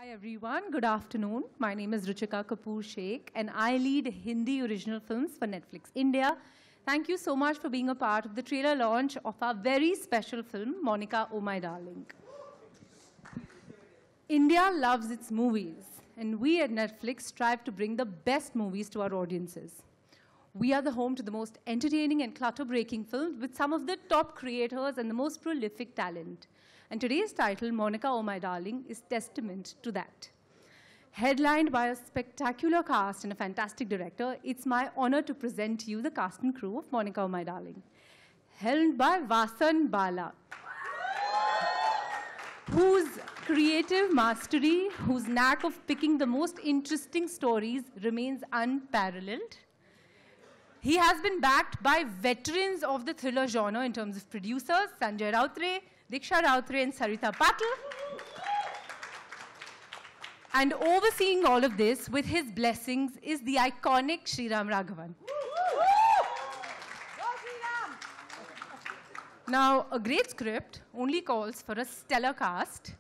Hi everyone, good afternoon. My name is Ruchika Kapoor Sheikh and I lead Hindi original films for Netflix India. Thank you so much for being a part of the trailer launch of our very special film, Monica, Oh My Darling. India loves its movies and we at Netflix strive to bring the best movies to our audiences. We are the home to the most entertaining and clutter-breaking films with some of the top creators and the most prolific talent. And today's title, Monica, Oh My Darling, is testament to that. Headlined by a spectacular cast and a fantastic director, it's my honor to present to you the cast and crew of Monica, Oh My Darling. Helmed by Vasan Bala, whose creative mastery, whose knack of picking the most interesting stories remains unparalleled. He has been backed by veterans of the thriller genre in terms of producers, Sanjay Rautre, Diksha Rautre and Sarita Patil. And overseeing all of this with his blessings is the iconic Sriram Raghavan. Now, a great script only calls for a stellar cast.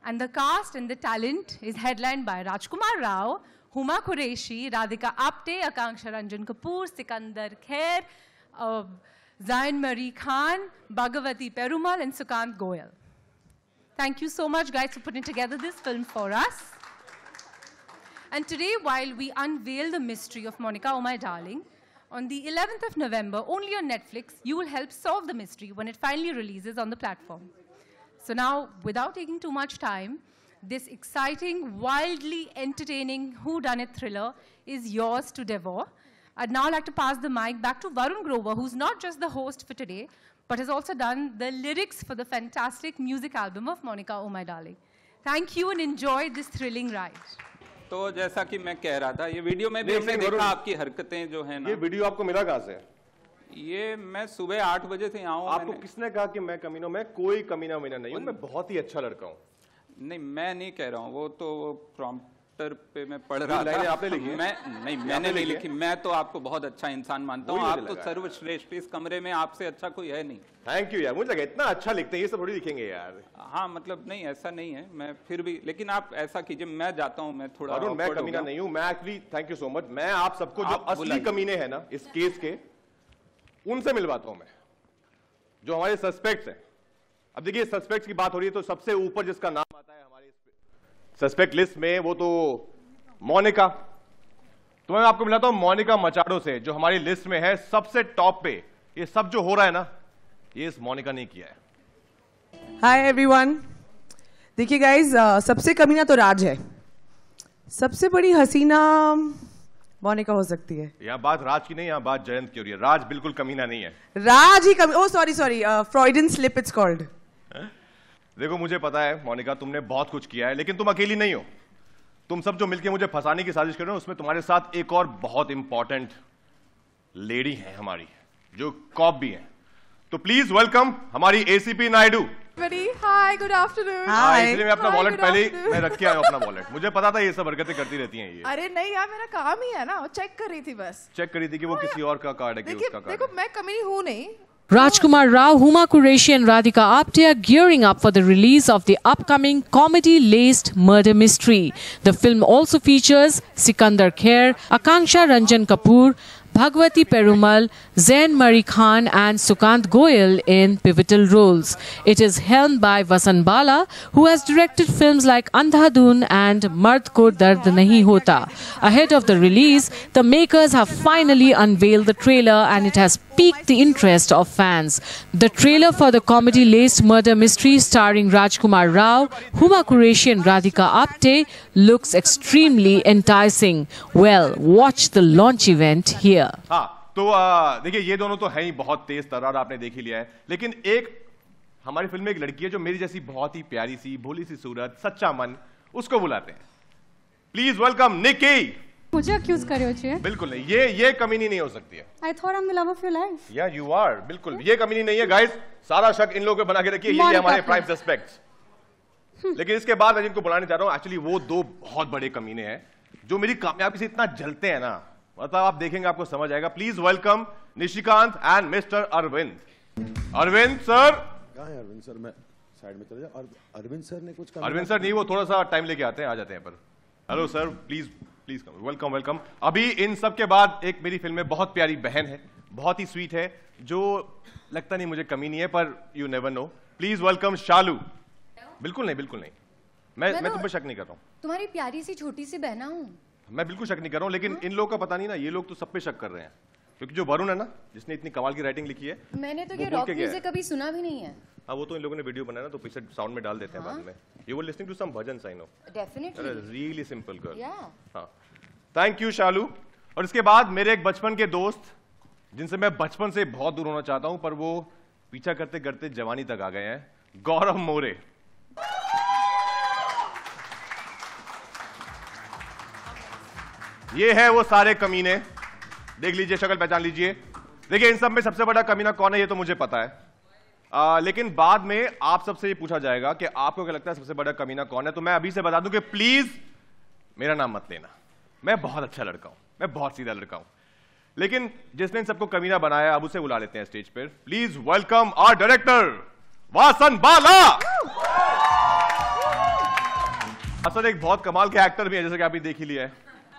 And the cast and the talent is headlined by Rajkumar Rao, Huma Qureshi, Radhika Apte, Akanksha Ranjan Kapoor, Sikandar Khair, Zain Marie Khan, Bhagavati Perumal, and Sukant Goyal. Thank you so much, guys, for putting together this film for us. And today, while we unveil the mystery of Monica, Oh My Darling, on the 11th of November, only on Netflix, you will help solve the mystery when it finally releases on the platform. So now, without taking too much time, this exciting, wildly entertaining whodunit thriller is yours to devour. I'd now like to pass the mic back to Varun Grover, who's not just the host for today, but has also done the lyrics for the fantastic music album of Monica, Oh My Darling. Thank you and enjoy this thrilling ride. तो जैसा कि मैं कह रहा था, ये video में भी हमने देखा आपकी हरकतें जो है ना। ये वीडियो आपको मिला कहाँ से? ये मैं सुबह 8 बजे से आऊँ। आपको किसने कहा कि मैं कमीना? मैं कोई कमीना नहीं हूँ, मैं बहुत ही अच्छा लड़का हूँ। नहीं, मैं नहीं कह रहा हूँ, वो तो प्रॉम्प्टर पे मैं पढ़ रहा था। आपने लिखी? मैंने नहीं लिखी। मैं तो आपको बहुत अच्छा इंसान मानता हूँ। आप तो सर्वश्रेष्ठ, इस कमरे में आपसे अच्छा कोई है नहीं। थैंक यू यार, मुझे लगा इतना अच्छा लिखते हैं, ये सब थोड़ी लिखेंगे यार। हाँ, मतलब नहीं, ऐसा नहीं है, मैं फिर भी, लेकिन आप ऐसा कीजिए, मैं जाता हूँ, मैं थोड़ा। अरुण, मैं कमीना नहीं हूँ, मैं actually, thank you so much, मैं आप सबको जो असली कमीने हैं ना इस केस के, उनसे मिलवाता हूँ मैं, जो हमारे सस्पेक्ट्स हैं। अब देखिए, सस्पेक्ट्स की बात हो रही है तो सबसे ऊपर जिसका नाम आता है हमारे सस्पेक्ट लिस्ट में, वो तो मोनिका। तो मैं आपको मिलाता हूं मोनिका मचाडो से, जो हमारी लिस्ट में है सबसे टॉप पे। ये सब जो हो रहा है ना, ये इस मोनिका ने किया है। Hi everyone. देखिए गाइज, सबसे कमीना तो राज है, सबसे बड़ी हसीना मोनिका हो सकती है। यहाँ बात राज की नहीं, यहाँ बात जयंत की हो रही है। राज बिल्कुल कमीना नहीं है। राज ही कमी, oh sorry Freudian slip it's called. देखो, मुझे पता है मोनिका, तुमने बहुत कुछ किया है, लेकिन तुम अकेली नहीं हो। तुम सब जो मिलके मुझे फंसाने की साजिश कर रहे हो, उसमें तुम्हारे साथ एक और बहुत इंपॉर्टेंट लेडी है हमारी, जो कॉप भी है। तो प्लीज वेलकम हमारी एसीपी नायडू। हाय, गुड आफ्टरनून। इसलिए मैं अपना वॉलेट पहले मैं रख के आया अपना वॉलेट। मुझे पता था ये सब हरकतें करती रहती हैं ये। अरे नहीं यार, मेरा काम ही है ना, चेक कर रही थी बस। चेक करी थी कि वो किसी और का कार्ड है कि उसका कार्ड है। देखो, मैं कमीनी हूँ नहीं। Rajkumar Rao, Huma Qureshi and Radhika Apte are gearing up for the release of the upcoming comedy-laced murder mystery. The film also features Sikandar Khair, Akanksha Ranjan Kapoor, Bhagavati Perumal, Zain Marie Khan and Sukant Goyal in pivotal roles. It is helmed by Vasan Bala, who has directed films like Andhadhun and Mard Ko Dard Nahi Hota. Ahead of the release, the makers have finally unveiled the trailer and it has piqued the interest of fans. The trailer for the comedy-laced murder mystery starring Rajkumar Rao, Huma Qureshi and Radhika Apte looks extremely enticing. Well, watch the launch event here. हाँ, तो देखिए, ये दोनों तो है ही बहुत तेज तर्रार, आपने देख ही लिया है। लेकिन एक हमारी फिल्म में एक लड़की है जो मेरी जैसी बहुत ही प्यारी सी, भोली सी सूरत, सच्चा मन, उसको बुलाते हैं। प्लीज वेलकम निकी। मुझे अक्यूज कर रहे हो? बिल्कुल नहीं, ये कमीनी नहीं हो सकती है। I thought I'm the love of your life. Yeah, you are, बिल्कुल ये कमीनी नहीं है। गाइस, सारा शक इन लोगों पे बना के रखिए, ये हमारे प्राइम सस्पेक्ट्स। लेकिन इसके बाद मैं जिनको बुलाने जा रहा हूँ, एक्चुअली वो दो बहुत बड़े कमीने हैं जो मेरी कामयाबी से इतना जलते हैं ना, मतलब आप देखेंगे आपको समझ आएगा। Please welcome Nishikant and mister Arvind. Arvind sir. क्या है अरविंद सर? मैं साइड में चले जाओ। और अरविंद सर ने कुछ अरविंद सर नहीं, वो थोड़ा सा टाइम लेके आते हैं, आ जाते हैं पर। Hello sir, please please come, welcome welcome. अभी इन सब के बाद एक मेरी फिल्म में बहुत प्यारी बहन है, बहुत ही स्वीट है, जो लगता नहीं मुझे कमी नहीं है, पर you never know. Please welcome Shalu. बिल्कुल नहीं, बिल्कुल नहीं, मैं तुम पे शक नहीं कर रहा हूँ। तुम्हारी प्यारी सी छोटी सी बहना हूँ। मैं बिल्कुल शक नहीं कर रहा हूँ, लेकिन इन लोगों का पता नहीं ना, ये लोग तो सब पे शक कर रहे हैं, क्योंकि जो वरुण है ना, जिसने इतनी कमाल की राइटिंग लिखी है, मैंने तो ये रॉक म्यूजिक कभी सुना भी नहीं है। हाँ, वो तो इन लोगों ने वीडियो बनाया ना, तो पीछे साउंड में डाल देते हैं बाद में। You were listening to some bhajan, I know. Definitely. Really simple girl. Yeah. हाँ, थैंक यू शालू। और इसके बाद मेरे एक बचपन के दोस्त, जिनसे मैं बचपन से बहुत दूर होना चाहता हूं, पर वो पीछा करते करते जवानी तक आ गए हैं, गौरव मोरे। ये है वो सारे कमीने, देख लीजिए, शक्ल पहचान लीजिए। देखिए, इन सब में सबसे बड़ा कमीना कौन है ये तो मुझे पता है, लेकिन बाद में आप सबसे ये पूछा जाएगा कि आपको क्या लगता है सबसे बड़ा कमीना कौन है। तो मैं अभी से बता दूं कि प्लीज मेरा नाम मत लेना, मैं बहुत अच्छा लड़का हूं, मैं बहुत सीधा लड़का हूं, लेकिन जिसने इन सबको कमीना बनाया, अब उसे बुला लेते हैं स्टेज पर। Please welcome our director Vasan Bala. Vasan एक बहुत कमाल के एक्टर भी है, जैसे कि आपने देख ही लिया है।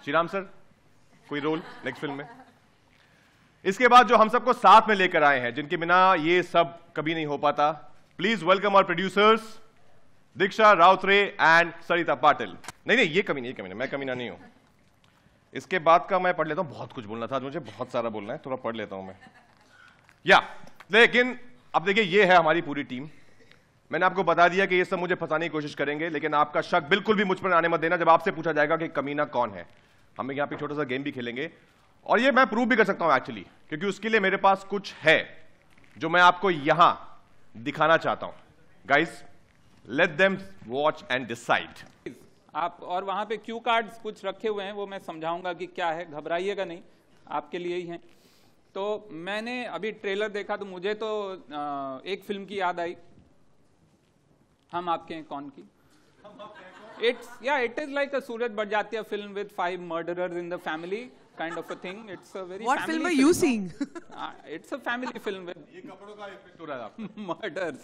श्रीराम सर, कोई रोल नेक्स्ट फिल्म में? इसके बाद जो हम सबको साथ में लेकर आए हैं, जिनके बिना ये सब कभी नहीं हो पाता, please welcome our producers Diksha Rautray and Sarita Patil. नहीं, ये कमी नहीं, मैं कमीना नहीं हूं। इसके बाद का मैं पढ़ लेता हूं, बहुत कुछ बोलना था मुझे, बहुत सारा बोलना है, थोड़ा पढ़ लेता हूं मैं। लेकिन अब देखिए, ये है हमारी पूरी टीम। मैंने आपको बता दिया कि ये सब मुझे फंसाने की कोशिश करेंगे, लेकिन आपका शक बिल्कुल भी मुझ पर आने मत देना जब आपसे पूछा जाएगा कि कमीना कौन है। हम यहाँ पे छोटा सा गेम भी खेलेंगे, और ये मैं प्रूव भी कर सकता हूं एक्चुअली, क्योंकि उसके लिए मेरे पास कुछ है जो मैं आपको यहां दिखाना चाहता हूं। Guys, let them watch and decide. आप और वहां पे क्यू कार्ड्स कुछ रखे हुए हैं, वो मैं समझाऊंगा कि क्या है, घबराइएगा नहीं, आपके लिए ही हैं। तो मैंने अभी ट्रेलर देखा तो मुझे तो एक फिल्म की याद आई, हम आपके हैं कौन की। It is like a Suraj Barjatya film with 5 murderers in the family kind of a thing. It's a very What film are you seeing? It's a family film with ये कपड़ों का इफेक्ट हो रहा है आपको। murders.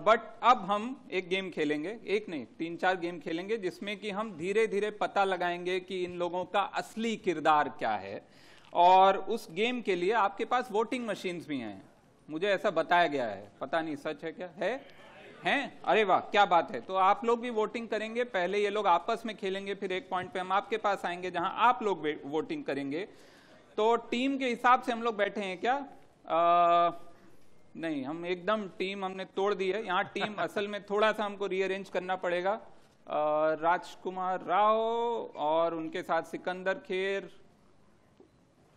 but अब हम एक गेम खेलेंगे, एक नहीं 3-4 गेम खेलेंगे, जिसमें कि हम धीरे धीरे पता लगाएंगे कि इन लोगों का असली किरदार क्या है। और उस गेम के लिए आपके पास वोटिंग मशीन्स भी हैं, मुझे ऐसा बताया गया है, पता नहीं सच है क्या है। हैं? अरे वाह, क्या बात है। तो आप लोग भी वोटिंग करेंगे, पहले ये लोग आपस में खेलेंगे, फिर एक पॉइंट पे हम आपके पास आएंगे जहां आप लोग वोटिंग करेंगे। तो टीम के हिसाब से हम लोग बैठे हैं क्या? नहीं, हम एकदम टीम हमने तोड़ दी है। यहाँ टीम असल में थोड़ा सा हमको रीअरेंज करना पड़ेगा। राजकुमार राव और उनके साथ सिकंदर खेर,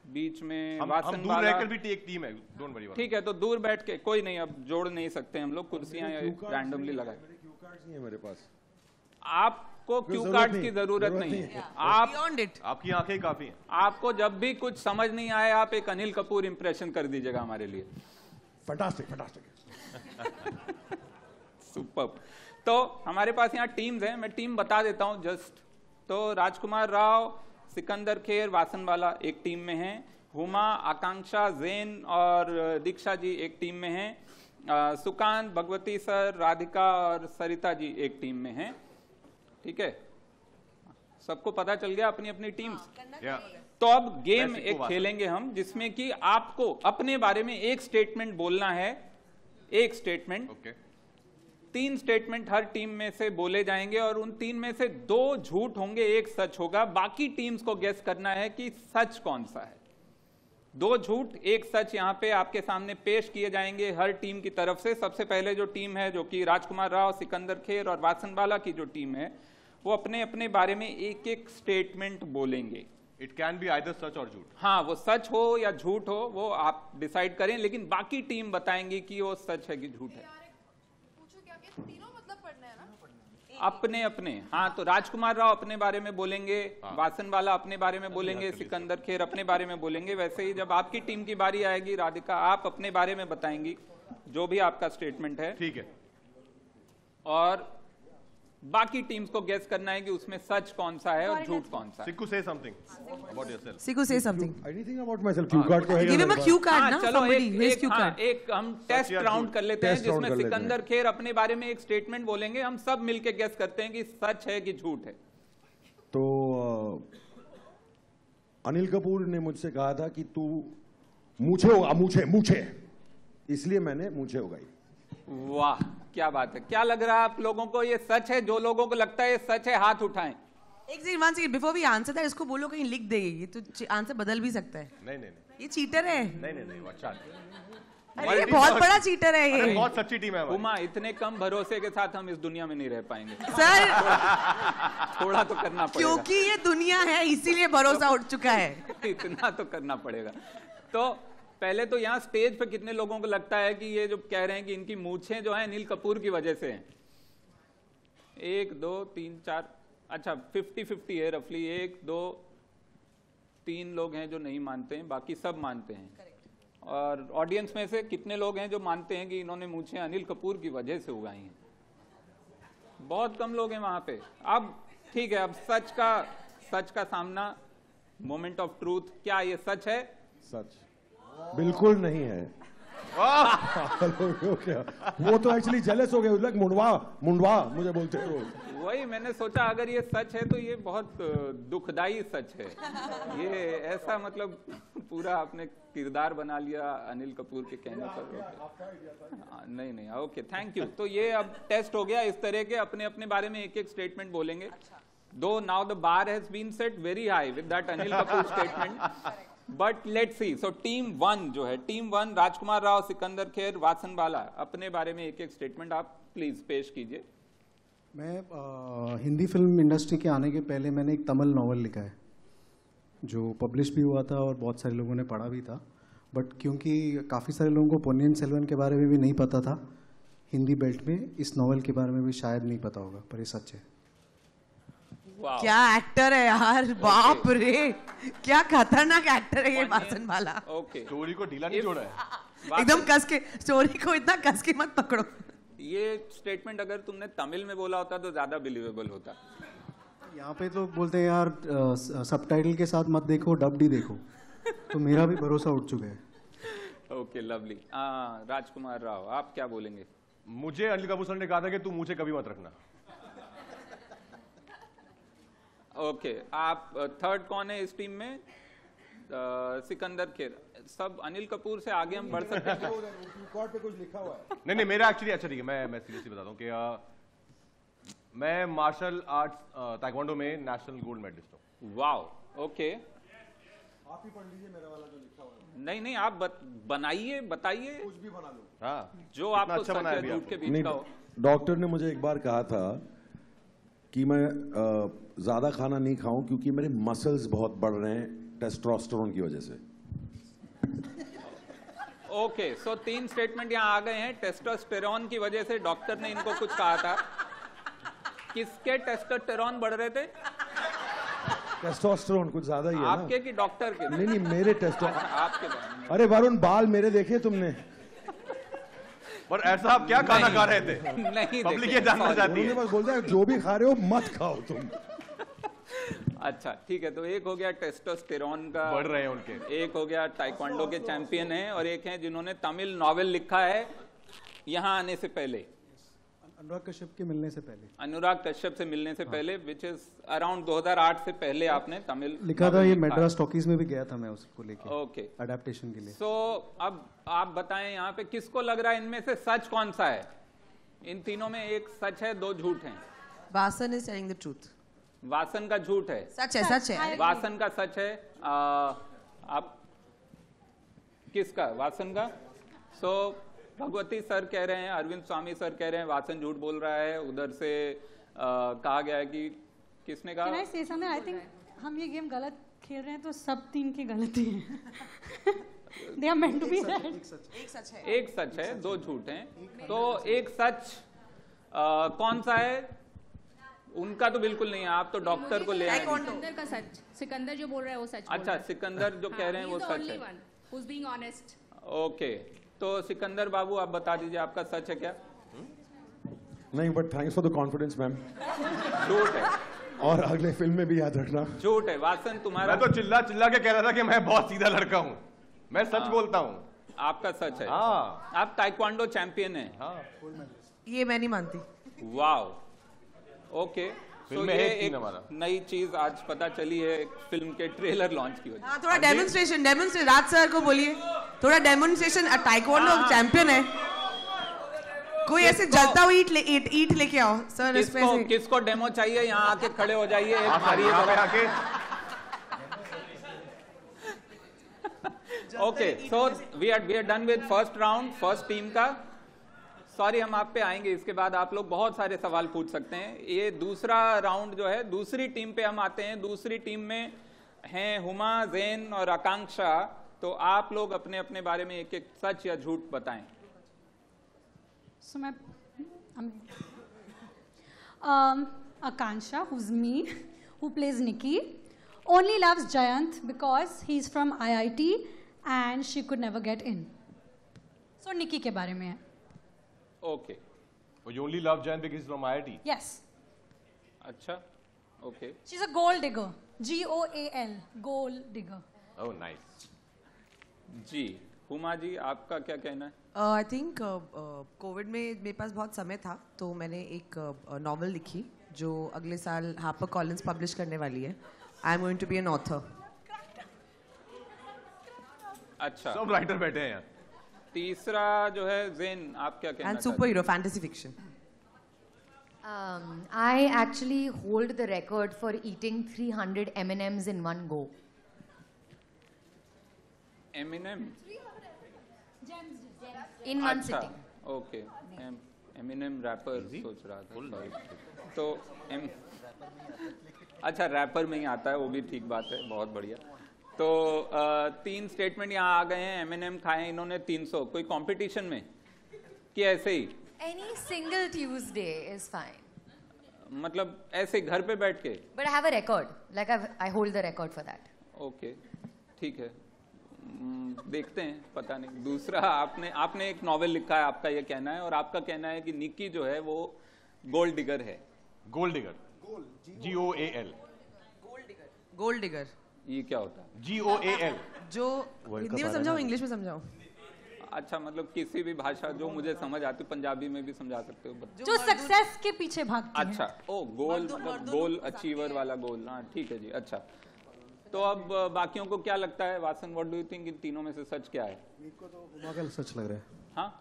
बीच में वासन दूर रहकर भी एक टीम है, डोंट वरी। ठीक है, तो दूर बैठ के कोई नहीं, अब जोड़ नहीं सकते हम लोग, कुर्सियां रैंडमली लगाए। मेरे पास आपको क्यू कार्ड की जरूरत नहीं है, आपकी आंखें काफी हैं। आपको जब भी कुछ समझ नहीं आए, आप एक अनिल कपूर इंप्रेशन कर दीजिएगा हमारे लिए। फैंटास्टिक। सुपर्ब। तो हमारे पास यहाँ टीम्स हैं, मैं टीम बता देता हूँ जस्ट। तो राजकुमार राव, सिकंदर खेर, वासनवाला एक टीम में हैं। हुमा, आकांक्षा, जैन और दीक्षा जी एक टीम में हैं। सुकांत, भगवती सर, राधिका और सरिता जी एक टीम में हैं। ठीक है, सबको पता चल गया अपनी अपनी टीम्स। तो अब गेम एक खेलेंगे हम, जिसमें कि आपको अपने बारे में एक स्टेटमेंट बोलना है, एक स्टेटमेंट। 3 स्टेटमेंट हर टीम में से बोले जाएंगे, और उन 3 में से 2 झूठ होंगे, 1 सच होगा। बाकी टीम्स को गेस करना है कि सच कौन सा है। 2 झूठ 1 सच यहाँ पे आपके सामने पेश किए जाएंगे हर टीम की तरफ से। सबसे पहले जो टीम है, जो कि राजकुमार राव, सिकंदर खेर और वासनवाला की जो टीम है, वो अपने अपने बारे में एक स्टेटमेंट बोलेंगे। इट कैन बी आइदर सच और झूठ। हाँ, वो सच हो या झूठ हो, वो आप डिसाइड करें, लेकिन बाकी टीम बताएंगी कि वो सच है कि झूठ है। अपने अपने। हाँ, तो राजकुमार राव अपने बारे में बोलेंगे, वासनवाला अपने बारे में बोलेंगे, सिकंदर खेर अपने बारे में बोलेंगे। वैसे ही जब आपकी टीम की बारी आएगी, राधिका, आप अपने बारे में बताएंगी जो भी आपका स्टेटमेंट है। ठीक है। और बाकी टीम्स को गेस करना है कि उसमें सच कौन सा है और झूठ कौन सा है। Sikku, say something about yourself. Sikku, say something. Anything about myself? Cue card तो है Give him a cue card, ना? चलो Somebody, where's cue हाँ, card? एक हम टेस्ट राउंड कर लेते हैं Test round जिसमें कर लेते सिकंदर खेर अपने बारे में एक स्टेटमेंट बोलेंगे, हम सब मिलके गेस करते हैं कि सच है कि झूठ है। तो अनिल कपूर ने मुझसे कहा था कि तू मूछे होगा, मूछे, इसलिए मैंने मूछे उगाई। वाह, क्या बात है। क्या लग रहा है आप लोगों को, ये सच है? जो लोगों को लगता है ये सच है, हाथ उठाएं। एक second, before we answer that, इसको बोलो कहीं लिख दे, ये तो आंसर बदल भी सकता है। नहीं, ये चीटर है। नहीं, अच्छा। अरे ये बहुत बड़ा चीटर है ये। बहुत सच्ची टीम है हमारी। उमा, इतने कम भरोसे के साथ हम इस दुनिया में नहीं रह पाएंगे सर। थोड़ा तो करना पड़ेगा, क्योंकि ये दुनिया है इसीलिए भरोसा उठ चुका है। इतना तो करना पड़ेगा। तो पहले तो यहाँ स्टेज पे कितने लोगों को लगता है कि ये जो कह रहे हैं कि इनकी मूछें जो है अनिल कपूर की वजह से हैं? 1 2 3 4, अच्छा 50-50 है रफली। 1 2 3 लोग हैं जो नहीं मानते हैं, बाकी सब मानते हैं। और ऑडियंस में से कितने लोग हैं जो मानते हैं कि इन्होंने मूछें अनिल कपूर की वजह से उगाई हैं? बहुत कम लोग हैं वहां पे। अब ठीक है, अब सच का सामना, मोमेंट ऑफ ट्रूथ। क्या ये सच है? सच बिल्कुल नहीं है। क्या वो तो एक्चुअली जेलस हो गए, मुंडवा मुझे बोलते हैं रोज। वही मैंने सोचा अगर ये सच है तो ये बहुत दुखदाई सच है। ये ऐसा मतलब पूरा आपने किरदार बना लिया अनिल कपूर के कहने पर। नहीं, ओके, थैंक यू। तो ये अब टेस्ट हो गया। इस तरह के अपने अपने बारे में एक एक स्टेटमेंट बोलेंगे। दो now the bar has been set very high with that Anil Kapoor statement, but let's see. So team 1 जो है, टीम 1 राजकुमार राव, सिकंदर खेर, वासन बाला, अपने बारे में एक एक स्टेटमेंट आप प्लीज पेश कीजिए। मैं हिंदी फिल्म इंडस्ट्री के आने के पहले मैंने एक तमिल नॉवल लिखा है जो पब्लिश भी हुआ था और बहुत सारे लोगों ने पढ़ा भी था, बट क्योंकि काफ़ी सारे लोगों को पोन्नियन सेल्वन के बारे में भी नहीं पता था हिंदी बेल्ट में, इस नॉवल के बारे में भी शायद नहीं पता होगा, पर ये सच है। क्या एक्टर है यार, बाप रे, क्या खतरनाक एक्टर है ये वासन बाला। ओके, स्टोरी को ढीला नहीं जोड़ा है, एकदम कस के, स्टोरी को इतना कस के मत पकड़ो। ये स्टेटमेंट अगर तुमने तमिल में बोला होता तो ज्यादा बिलीवेबल होता। यहाँ पे तो बोलते हैं यार सबटाइटल के साथ मत देखो, डब्ड ही देखो, तो मेरा भी भरोसा उठ चुका है। Okay, lovely. राजकुमार राव, आप क्या बोलेंगे? मुझे अनिल कपूर सर ने कहा था कि तू मुझे कभी मत रखना। ओके, आप थर्ड कौन है इस टीम में? सिकंदर खेर। सब अनिल कपूर से आगे हम बढ़ सकते हैं? रिकॉर्ड पे कुछ लिखा हुआ है? नहीं, मेरा एक्चुअली अच्छा ठीक है, मैं सीरियसली बताता हूँ कि मैं मार्शल आर्ट्स ताइक्वांडो में नेशनल गोल्ड मेडलिस्ट हूँ। Wow, okay. आप ही पढ़ लीजिए मेरा वाला जो लिखा हुआ है। नहीं, आप बनाइए, बताइए, कुछ भी बना लो। हाँ, जो आपको अच्छा सच है झूठ के बीच का हो। डॉक्टर ने मुझे एक बार कहा था कि मैं ज्यादा खाना नहीं खाऊं क्योंकि मेरे मसल्स बहुत बढ़ रहे हैं टेस्टोस्टेरोन की वजह से। ओके, सो 3 स्टेटमेंट यहाँ आ गए हैं। टेस्टोस्टेरोन की वजह से डॉक्टर ने इनको कुछ कहा था। किसके टेस्टोस्टेरोन बढ़ रहे थे? टेस्टोस्टेरोन कुछ ज्यादा ही है ना। आपके कि डॉक्टर के? नहीं, मेरे टेस्टो। आपके। अरे वरुण, बाल मेरे देखे तुमने? पर ऐसा आप क्या खाना खा रहे थे? नहीं, पब्लिक ये जानना चाहती है। बस बोलते हैं जो भी खा रहे हो मत खाओ तुम। अच्छा, ठीक है। तो एक हो गया टेस्टोस्टेरोन का, बढ़ रहे हैं उनके। एक हो गया ताइक्वांडो के चैंपियन हैं, और एक हैं जिन्होंने तमिल नॉवेल लिखा है यहाँ आने से पहले, अनुराग कश्यप के मिलने से पहले। अनुराग कश्यप से मिलने से पहले, विच इज अराउंड 2008 से पहले आपने तमिल लिखा था। ये मैड्रास टॉकीज में भी गया था मैं उसको लेके, ओके, अडेप्टेशन के लिए। सो अब आप बताएं यहाँ पे किसको लग रहा है इनमें से सच कौन सा है? इन तीनों में एक सच है, 2 झूठ हैं। Vasan is telling the truth. Vasan का झूठ है। सच है। वासन का सच है। आप किसका? वासन का। सो भगवती सर कह रहे हैं, अरविंद स्वामी सर कह रहे हैं वासन झूठ बोल रहा है। उधर से कहा गया है कि किसने कहा? Can I say something? I think हम ये गेम गलत खेल रहे हैं तो सब टीम की गलती है। They are meant to be right. एक सच है, 2 झूठ हैं। तो एक सच कौन सा है? उनका तो बिल्कुल नहीं है। आप तो डॉक्टर को ले आए। सिकंदर का सच, सिकंदर जो बोल रहा है वो सच। अच्छा, सिकंदर जो कह रहे हैं वो सच है। Who's being honest? ओके, तो सिकंदर बाबू आप बता दीजिए आपका सच है क्या? नहीं, but thanks for the confidence ma'am. झूठ है। और अगले फिल्म में भी याद रखना। झूठ है। वासन तुम्हारा? मैं तो चिल्ला चिल्ला के कह रहा था कि मैं बहुत सीधा लड़का हूँ, मैं सच बोलता हूँ। आपका सच है। हाँ। आप ताइक्वांडो चैंपियन हैं। हाँ। ये मैं नहीं मानती। Wow, okay. फिल्म तो में ये एक एक नई चीज आज पता चली है एक फिल्म के ट्रेलर लॉन्च की वजह। हाँ, थोड़ा डेमोन्स्ट्रेशन राज सर को बोलिए, थोड़ा डेमोन्स्ट्रेशन। ताइक्वांडो चैंपियन है, कोई ऐसे जलता हुआ ईट लेके आओ सर। किसको डेमो चाहिए? यहाँ आके खड़े हो जाइए। आके okay, so we are done with first round, first team का। सॉरी, हम आप पे आएंगे, इसके बाद आप लोग बहुत सारे सवाल पूछ सकते हैं। ये दूसरा राउंड जो है, दूसरी टीम पे हम आते हैं। दूसरी टीम में हैं हुमा, ज़ेन और आकांक्षा। तो आप लोग अपने अपने बारे में एक एक सच या झूठ बताएं। So Akansha, who's me, who plays Nikki, only loves Jayant because he's from IIT and she could never get in. So Nikki के बारे में है। Okay. Oh, you only love Jayant because he's from IIT? Yes. अच्छा, okay. She's a gold digger. GOAL, gold digger. Oh, nice. जी, हुमा जी, आपका क्या कहना है? I think Covid में मेरे पास बहुत समय था, तो मैंने एक नॉवल लिखी जो अगले साल हार्पर कॉलिंस पब्लिश करने वाली है। I am going to be an author. अच्छा, सब राइटर बैठे हैं यहाँ। तीसरा जो है ज़ेन, आप क्या कहना? And super hero, fantasy fiction. I actually hold the record for eating 300 M&Ms in one go. M&M? In one sitting. Okay, Eminem rapper सोच रहा था। तो अच्छा, रैपर में ही आता है, वो भी ठीक बात है, बहुत बढ़िया। तो 3 स्टेटमेंट यहाँ आ गए हैं। एमिनेम खाए इन्होंने 300। कोई कंपटीशन में कि ऐसे ही? Any single Tuesday is fine. मतलब ऐसे घर पे बैठ के? But I have a record. Like I hold the record for that. Okay, ठीक है, देखते हैं, पता नहीं। दूसरा, आपने एक नॉवेल लिखा है, आपका ये कहना है, और आपका कहना है कि निक्की जो है वो गोल्ड डिगर है। Gold digger, GOAL। Gold digger ये क्या होता है? GOAL जो हिंदी में समझाओ, इंग्लिश में समझाओ? अच्छा, मतलब किसी भी भाषा जो मुझे समझ आती, पंजाबी में भी समझा सकते हो। जो सक्सेस के पीछे भागती है। अच्छा, ओ गोल, मतलब गोल अचीवर वाला गोल। हाँ, ठीक है जी। अच्छा, तो अब बाकियों को क्या लगता है? Vasan, what do you think, इन तीनों में से सच क्या है? मेरे को तो हुमा का सच लग रहा है। हाँ,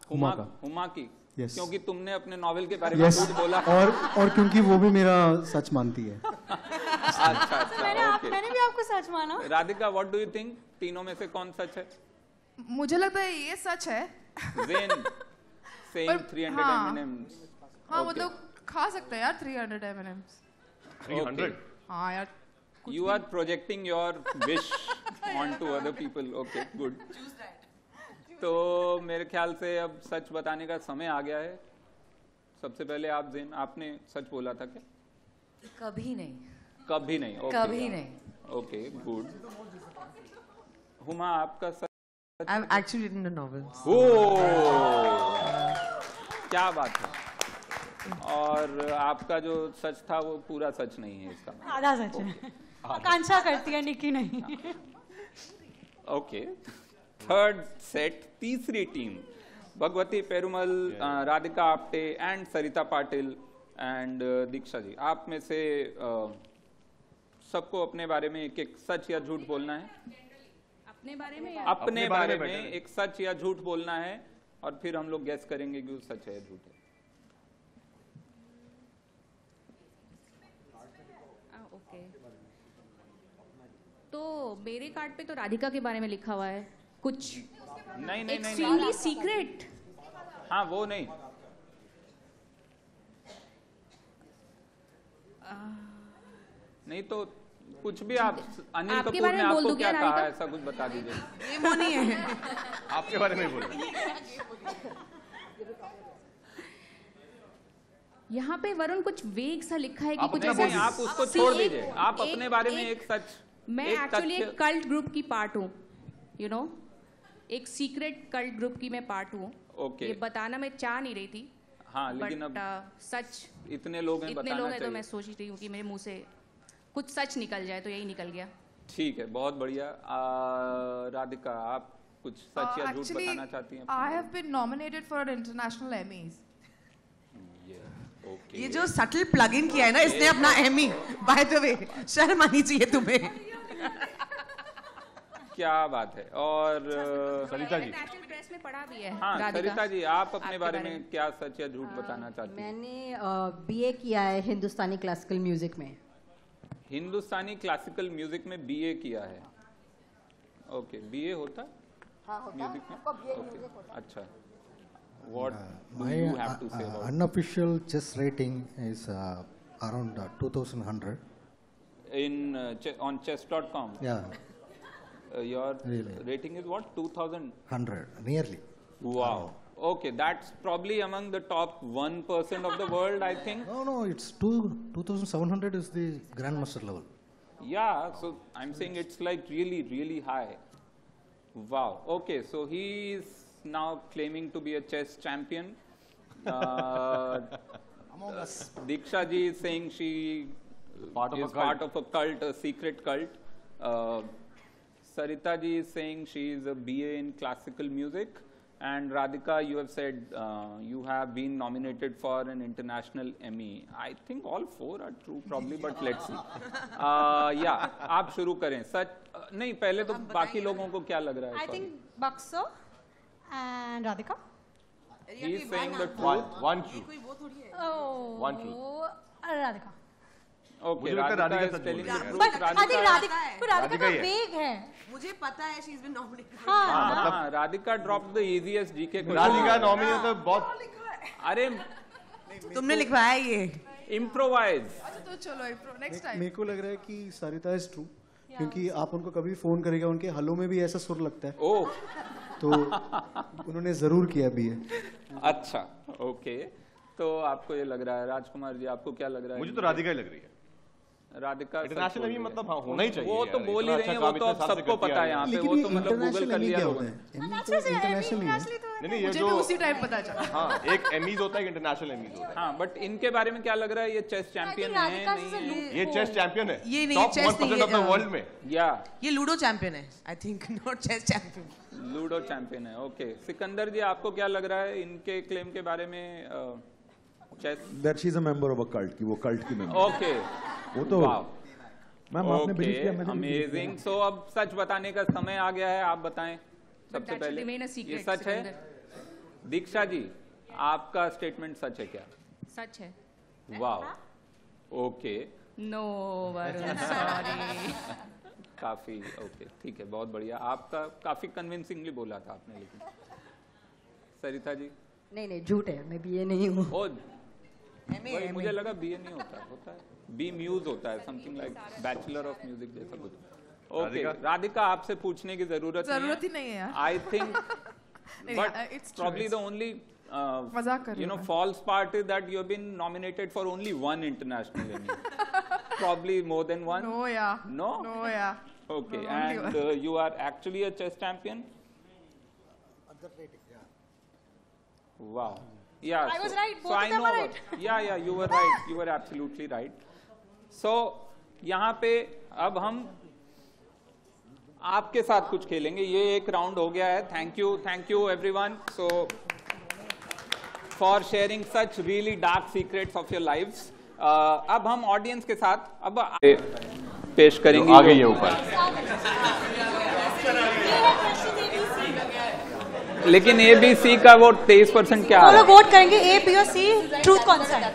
हुमा की। Yes. क्योंकि तुमने अपने नॉवेल के बारे में yes. कुछ बोला। और क्योंकि वो भी मेरा सच मानती है। अच्छा, मैंने भी आपको सच माना। Radhika, what do you think, तीनों में से कौन सच है? मुझे लगता है ये सच है। Zain saying 300 M&Ms। हाँ, वो तो खा सकता है यार 300 M&Ms। 300? हाँ यार। You are projecting your wish onto other people. Okay, good. तो मेरे ख्याल से अब सच बताने का समय आ गया है। सबसे पहले आप ज़ेन, आपने सच बोला था क्या? कभी नहीं। कभी नहीं? Okay. कभी नहीं। Okay, good. हुमा, आपका सच? I have actually written a novel. क्या बात है। और आपका जो सच था वो पूरा सच नहीं है, इसका आधा सच है। आकांक्षा करती है, निकी नहीं। ओके, थर्ड सेट, तीसरी टीम, भगवती पेरुमल, राधिका आप्टे एंड सरिता पाटिल एंड दीक्षा जी। आप में से सबको अपने बारे में एक एक सच या झूठ बोलना है। अपने बारे में अपने बारे में एक सच या झूठ बोलना है, और फिर हम लोग गेस करेंगे कि वो सच है या झूठ है। ओके, तो मेरे कार्ड पे तो राधिका के बारे में लिखा हुआ है कुछ। नहीं, एक्सट्रीमली सीक्रेट। हाँ, वो नहीं। नहीं तो कुछ भी आप, अनिल कपूर ने आपको क्या कहा, ऐसा कुछ बता दीजिए। ये वो नहीं है। आपके बारे में बोलो। यहाँ पे वरुण कुछ वेग सा लिखा है कि कुछ ऐसा। आप उसको छोड़ दीजिए, आप अपने बारे में एक सच। मैं एक्चुअली एक कल्ट ग्रुप की पार्ट हूँ, यू नो, एक सीक्रेट कल्ट ग्रुप की मैं पार्ट हूँ। ओके, ये बताना मैं चाह नहीं रही थी, हाँ, लेकिन अब सच इतने लोग हैं, बताना चाहिए। तो मैं सोच रही हूँ कि मेरे मुंह से कुछ सच निकल जाए, तो यही निकल गया। ठीक है, बहुत बढ़िया। राधिका, आप कुछ सच या झूठ बताना चाहती हैं? I have been nominated for international Emmys. ये जो सटल प्लग इन किया है ना इसने अपना एमी, बाय द वे शर्म आनी चाहिए तुम्हें। क्या बात है। और सरिता जी नेशनल प्रेस में पढ़ा भी है। हाँ, सरिता जी, आप अपने बारे में क्या सच या झूठ बताना चाहती हैं? मैंने बीए किया है हिंदुस्तानी क्लासिकल म्यूजिक में। हिंदुस्तानी क्लासिकल म्यूजिक में बीए किया है। ओके, बीए होता है म्यूजिक में? ओके, अच्छा। What do you have to say about unofficial chess rating is around 2100 in on chess.com? Yeah. Your rating is what? 2100 nearly. Wow. Okay, that's probably among the top 1% of the world, I think. No, it's 2700 is the grandmaster level. Yeah, so I'm saying it's like really, really high. Wow. Okay, so he is now claiming to be a chess champion. Diksha ji is saying she is part of a cult, a secret cult. Sarita ji is saying she is a BA in classical music. And Radhika, you have said you have been nominated for an international Emmy. I think all four are true probably, but let's see. Yeah, आप शुरू करें। सच नहीं, पहले तो बाकी लोगों को क्या लग रहा है? I think Buxer and Radhika. He is saying the truth. One truth. Oh. One truth. Radhika. Okay, Radhika is telling the truth. But I think Radhika का वेग है। मुझे पता है she's been nominated. हाँ, Radhika dropped the easiest GK question. Radhika nominated तो बहुत। अरे तुमने लिखवाया ये। Improvise. अच्छा तो चलो next time. मेरे को लग रहा है कि सरिता is true, क्योंकि आप उनको कभी फोन करेगा उनके हलों में भी ऐसा सुर लगता है। ओह। तो उन्होंने जरूर किया बीए। अच्छा, ओके। तो आपको ये लग रहा है, राजकुमार जी आपको क्या लग रहा है? मुझे तो राधिका ही लग रही है। राधिका इंटरनेशनल भी मतलब हाँ होना ही चाहिए। वो तो बोल ही रहे हैं, वो तो अब सबको पता है यहाँ पे, वो तो मतलब गूगल कर लिया लोगों ने। नहीं, ये जो उसी टाइम पता चला। हाँ, एक एमीज होता है, इंटरनेशनल एमीज होता है। हाँ, बट इनके बारे में क्या लग रहा है? ये चेस चैंपियन है नहीं? ये चेस चैंपियन है। ये नहीं, top chess 1% of the world में। या ये लूडो चैंपियन है, I think, not chess champion. Ludo champion है। ओके, सिकंदर जी आपको क्या लग रहा है इनके क्लेम के बारे में? Chess that she is a member of a cult, की वो कल्ट की मेंबर। ओके, वो तो मैम आपने बिलीव किया, मैंने अमेजिंग। सो अब सच बताने का समय आ गया है, आप बताएं सबसे पहले ये सच है? दीक्षा जी, आपका स्टेटमेंट सच है क्या? सच है। वाह, ओके। No Varun, sorry. काफी ओके, ठीक है, बहुत बढ़िया। आपका काफी कन्विंसिंगली बोला था आपने, लेकिन सरिता जी? नहीं झूठ है, मैं बीए नहीं हूँ। मुझे लगा बीए नहीं होता है, बी म्यूज होता है, something like bachelor of music जैसा कुछ। ओके, राधिका आपसे पूछने की जरूरत ही नहीं है यार। I think but probably the only false part is that you have been nominated for only one international Emmy. Probably more than one. No, yeah. No, yeah. Okay, no, and you are actually a chess champion. Wow. Yeah. I was right. So I know. Right. Yeah, you were right. You were absolutely right. So यहाँ पे अब हम आपके साथ कुछ खेलेंगे। ये एक राउंड हो गया है। Thank you everyone so for sharing such really dark secrets of your lives. अब हम ऑडियंस के साथ अब पेश करेंगे। आ गई है ऊपर। लेकिन ABC का वो 23% क्या है? वोट करेंगे A, B और C, ट्रूथ कौन सा है?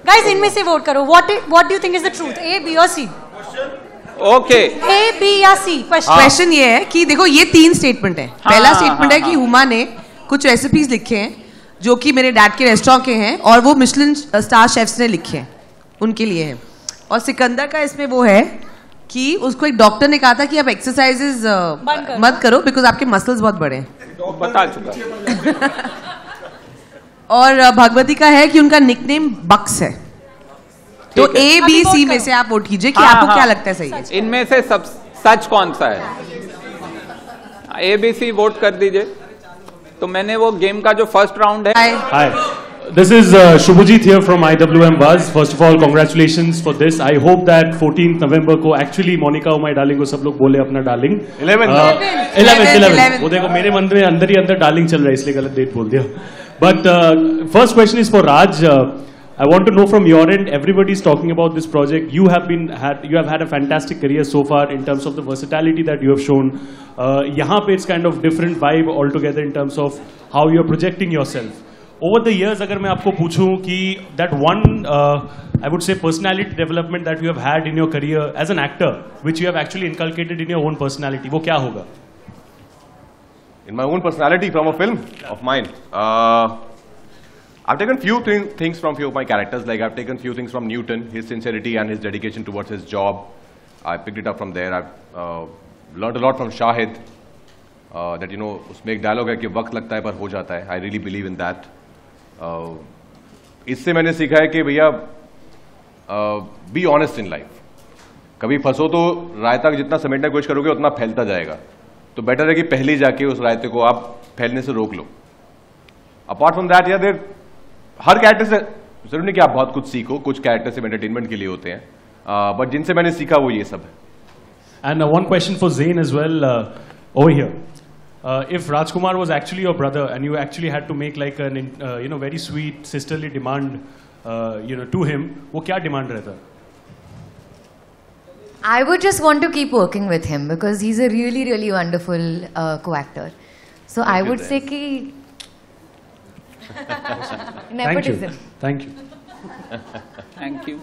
गाइस इनमें से वोट करो। What do you think is the truth, A, B और C? ओके, A, B या C? क्वेश्चन ये है कि देखो ये 3 स्टेटमेंट है। पहला स्टेटमेंट है कि हुमा ने कुछ रेसिपीज लिखे हैं जो कि मेरे डैड के रेस्टोरेंट के हैं और वो मिशेलिन स्टार शेफ्स ने लिखे हैं, उनके लिए है। और सिकंदर का इसमें वो है कि उसको एक डॉक्टर ने कहा था कि आप एक्सरसाइजेस मत करो बिकॉज आपके मसल्स बहुत बड़े हैं। बता चुका। और भगवती का है कि उनका निकनेम बक्स है। तो A, B, C में से आप वोट कीजिए कि आपको क्या लगता है सही है। इनमें से सब सच कौन सा है? ABC वोट कर दीजिए। तो मैंने वो गेम का जो फर्स्ट राउंड है This is Shubhajit here from IWM Buzz. First of all, congratulations for this. I hope that 14th November को actually Monica oh my darling को सब लोग बोले अपना darling. 11th. वो देखो मेरे मन में अंदर ही अंदर darling चल रहा है इसलिए गलत डेट बोल दिया. But first question is for Raj. I want to know from your end. Everybody is talking about this project. You have had a fantastic career so far in terms of the versatility that you have shown. यहाँ पे it's kind of different vibe altogether in terms of how you are projecting yourself. Over the years, अगर मैं आपको पूछूं कि that one, I would say, personality development that you have had in your career as an actor, which you have actually inculcated in your own personality, वो क्या होगा? In my own personality from a film of mine, I've taken few things from few of my characters. Like I've taken few things from Newton, his sincerity and his dedication towards his job. I picked it up from there. I've learned a lot from Shahid. That you know, उसमें एक dialogue है कि वक्त लगता है पर हो जाता है. I really believe in that. इससे मैंने सीखा है कि भैया बी ऑनेस्ट इन लाइफ. कभी फंसो तो रायता जितना समेटने की कोशिश करोगे उतना फैलता जाएगा. तो बेटर है कि पहले ही जाके उस रायते को आप फैलने से रोक लो. अपार्ट फ्रॉम दैट यार हर कैरेक्टर से जरूर नहीं कि आप बहुत कुछ सीखो. कुछ कैरेक्टर सिर्फ एंटरटेनमेंट के लिए होते हैं, बट जिनसे मैंने सीखा वो ये सब है. And one question for Zain as well over here. If Rajkumar was actually your brother and you actually had to make like an very sweet sisterly demand to him, वो क्या demand रहता? I would just want to keep working with him because he's a really, really wonderful co-actor. So I would say कि nepotism. Thank you. Thank you.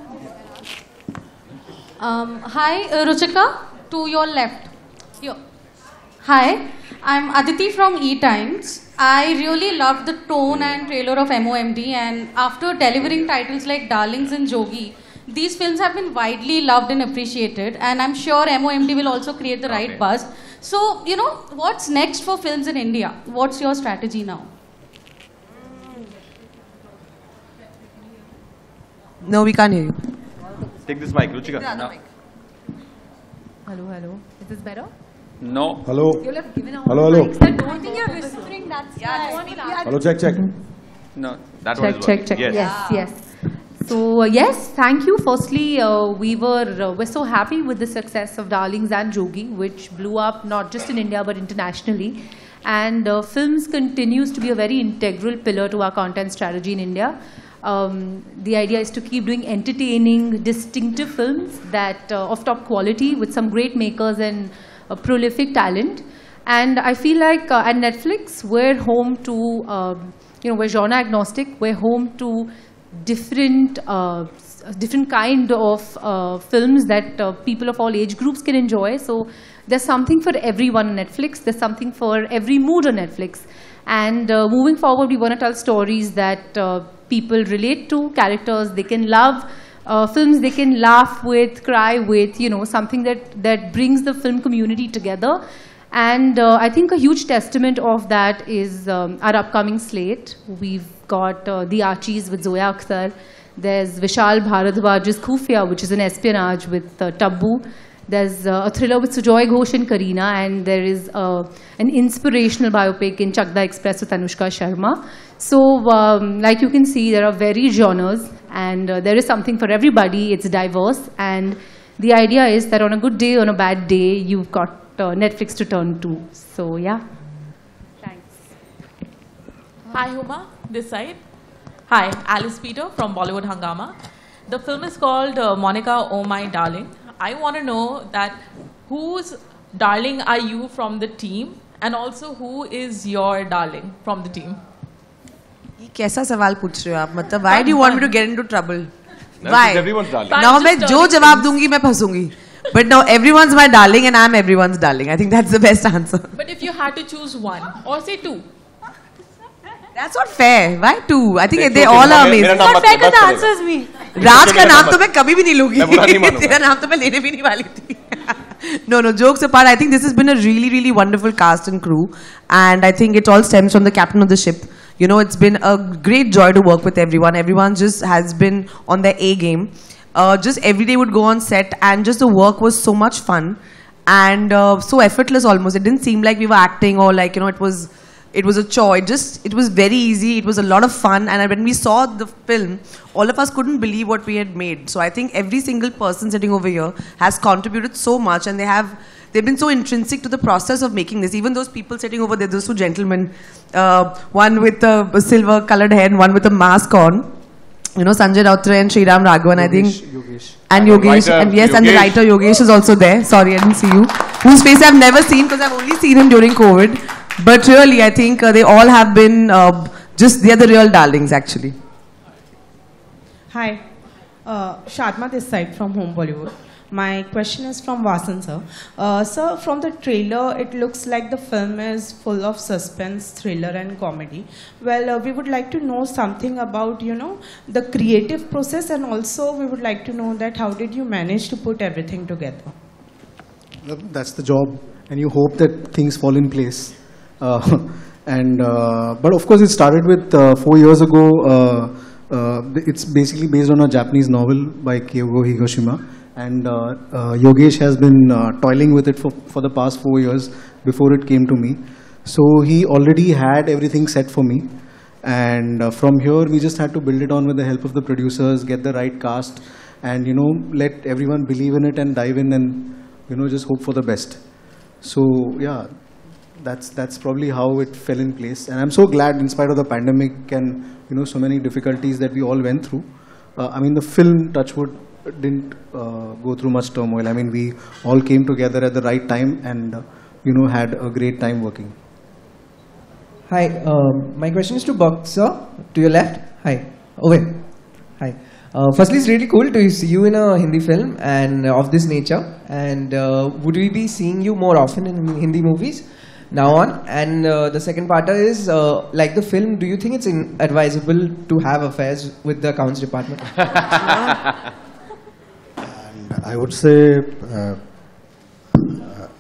Hi, Ruchika, to your left. Here. Hi, I'm Aditi from E-Times. I really loved the tone and trailer of MOMD, and after delivering titles like Darlings and Jogi, these films have been widely loved and appreciated, and I'm sure MOMD will also create the right buzz. So, what's next for films in India? What's your strategy now? No, we can't hear you. Take this mic, Ruchika. Yeah, no. Hello. Is this better? No. Hello. You'll have given out Hello. mics. I don't think you're whispering. That's Hello, check. No. That check. Yes. So yes, thank you. Firstly, we're so happy with the success of Darlings and Jogi, which blew up not just in India but internationally. And films continues to be a very integral pillar to our content strategy in India. The idea is to keep doing entertaining, distinctive films that of top quality with some great makers and prolific talent. And I feel like at Netflix we're home to we're genre agnostic. We're home to different kind of films that people of all age groups can enjoy. So there's something for everyone on Netflix. There's something for every mood on Netflix. And moving forward, we want to tell stories that people relate to, characters they can love, films they can laugh with, cry with, something that brings the film community together. And I think a huge testament of that is our upcoming slate. We've got The Archies with Zoya Akhtar. There's Vishal Bharadwaj's Khufia, which is an espionage with Taboo. There's a thriller with Sujoy Ghosh and Kareena, and there is an inspirational biopic in Chakda Express with Anushka Sharma. So, like you can see, there are varied genres, and there is something for everybody. It's diverse, and the idea is that on a good day, on a bad day, you've got Netflix to turn to. So, yeah. Thanks. Hi, Huma. This side. Hi, Alice Peter from Bollywood Hangama. The film is called Monica Oh My Darling. I want to know that whose darling are you from the team, and also who is your darling from the team? ये कैसा सवाल पूछ रहे हो आप? मतलब why do you want me to get into trouble? Why? Everyone's darling. Now मैं जो जवाब दूंगी मैं फंसूंगी. But now everyone's my darling and I'm everyone's darling. I think that's the best answer. But if you had to choose one, or say two. That's not fair. Why two? I think they all are amazing. It's not fair because the answer is me. राज का नाम तो मैं कभी भी नहीं लूंगी. तेरा नाम तो मैं लेने भी नहीं वाली थी. No, jokes apart, I think this has been a really, really wonderful cast and crew. And I think it all stems from the captain of the ship. It's been a great joy to work with everyone. Everyone just has been on their A game. Just every day would go on set and just the work was so much fun. And so effortless almost. It didn't seem like we were acting or like, it was It was a chore. It was very easy. It was a lot of fun. And when we saw the film, all of us couldn't believe what we had made. So I think every single person sitting over here has contributed so much, and they've been so intrinsic to the process of making this. Even those people sitting over there, those two gentlemen, one with a silver colored hair and one with a mask on. You know, Sanjay Rautre and Sriram Raghavan, I think. Yogesh. And Yogesh. And yes, and the writer Yogesh is also there. Sorry, I didn't see you. Whose face I've never seen because I've only seen him during COVID. But really, I think they all have been they're the real darlings, actually. Hi, Shadma this side from Home Bollywood. My question is from Vasan sir. Sir, from the trailer, it looks like the film is full of suspense, thriller and comedy. Well, we would like to know something about, you know, the creative process, and also we would like to know that how did you manage to put everything together? That's the job, and you hope that things fall in place. But of course, it started with 4 years ago. It's basically based on a Japanese novel by Kyogo Higoshima. And Yogesh has been toiling with it for the past 4 years before it came to me. So he already had everything set for me. And from here, we just had to build it on with the help of the producers, get the right cast, and, you know, let everyone believe in it and dive in and, you know, just hope for the best. So, yeah, that's probably how it fell in place. And I'm so glad, in spite of the pandemic and, you know, so many difficulties that we all went through. I mean, the film, Touchwood, didn't go through much turmoil. I mean, we all came together at the right time and, you know, had a great time working. Hi, my question is to Boxer, to your left. Hi, over. Hi. Firstly, it's really cool to see you in a Hindi film and of this nature. And would we be seeing you more often in Hindi movies now on? And the second part is, like the film, do you think it's advisable to have affairs with the accounts department? I would say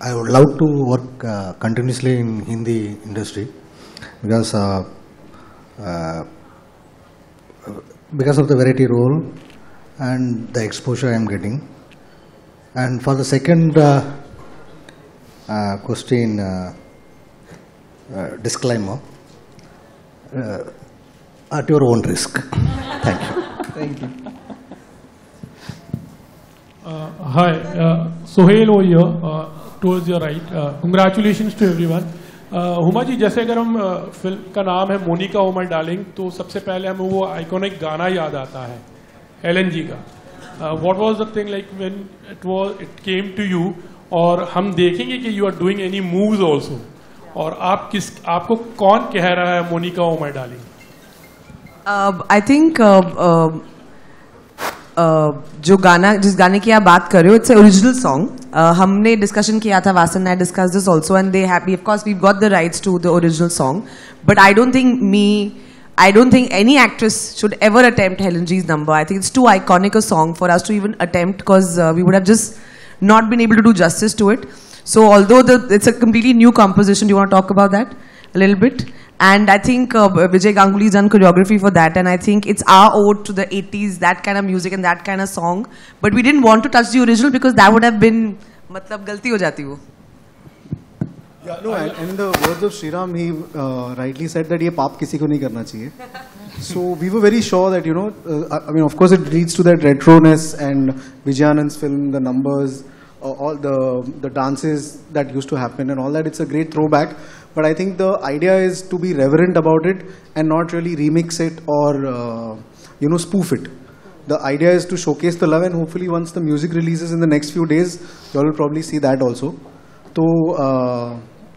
I would love to work continuously in Hindi industry because of the variety role and the exposure I am getting. And for the second question, disclaimer, at your own risk. Thank you. Thank you. Hi, Sohail over here, towards your right. Congratulations to everyone. Huma ji, जैसे अगर हम film का नाम है Monica oh my darling, तो सबसे पहले हमें वो आइकॉनिक गाना याद आता है एलन जी का. What was the thing like when it came to you? और हम देखेंगे कि you are doing any moves also. और आपको कौन कह रहा है Monica oh my Darling? I think जिस गाने की आप बात कर रहे हो, it's an original song. हमने डिस्कशन किया था, वासन ने discussed this also, and they have, of course, we've got the rights to the original song. But I don't think any actress should ever attempt Helen G's number. I think it's too iconic a song for us to even attempt, because we would have just not been able to do justice to it. So although it's a completely new composition, do you want to talk about that a little bit? And I think Vijay Ganguly's done choreography for that, and I think it's our ode to the 80s, that kind of music and that kind of song. But we didn't want to touch the original because that would have been, मतलब गलती हो जाती वो. Yeah, no, and in the words of Sriram, he rightly said that ये पाप किसी को नहीं करना चाहिए. So we were very sure that, you know, I mean, of course it leads to that retroness, and Vijayanand's film, the numbers, all the dances that used to happen and all that, it's a great throwback. But I think the idea is to be reverent about it and not really remix it or, you know, spoof it. The idea is to showcase the love, and hopefully once the music releases in the next few days, you all will probably see that also. तो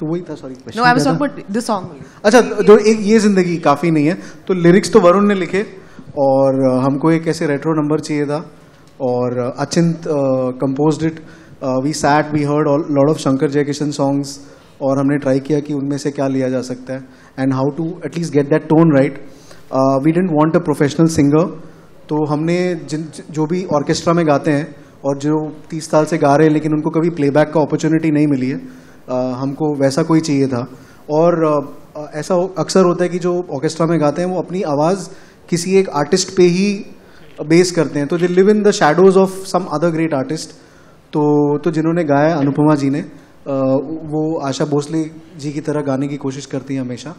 वही था, sorry. No, I was talking about the song. अच्छा, जो ये जिंदगी काफ़ी नहीं है, तो लिरिक्स तो वरुण ने लिखे, और हमको एक ऐसे रेट्रो नंबर चाहिए था, और अचिंत composed it. We sat, we heard a lot of Shankar Jaikishan songs, और हमने ट्राई किया कि उनमें से क्या लिया जा सकता है, and how to at least get that tone right. We didn't want a professional singer, तो हमने जो भी ऑर्केस्ट्रा में गाते हैं और जो 30 साल से गा रहे हैं लेकिन उनको कभी प्लेबैक का अपॉर्चुनिटी नहीं मिली है, हमको वैसा कोई चाहिए था. और ऐसा अक्सर होता है कि जो ऑर्केस्ट्रा में गाते हैं वो अपनी आवाज़ किसी एक आर्टिस्ट पे ही बेस करते हैं, तो they live in the shadows of some other great artist. तो जिन्होंने गाया, अनुपमा जी ने, वो आशा भोसले जी की तरह गाने की कोशिश करती हैं हमेशा.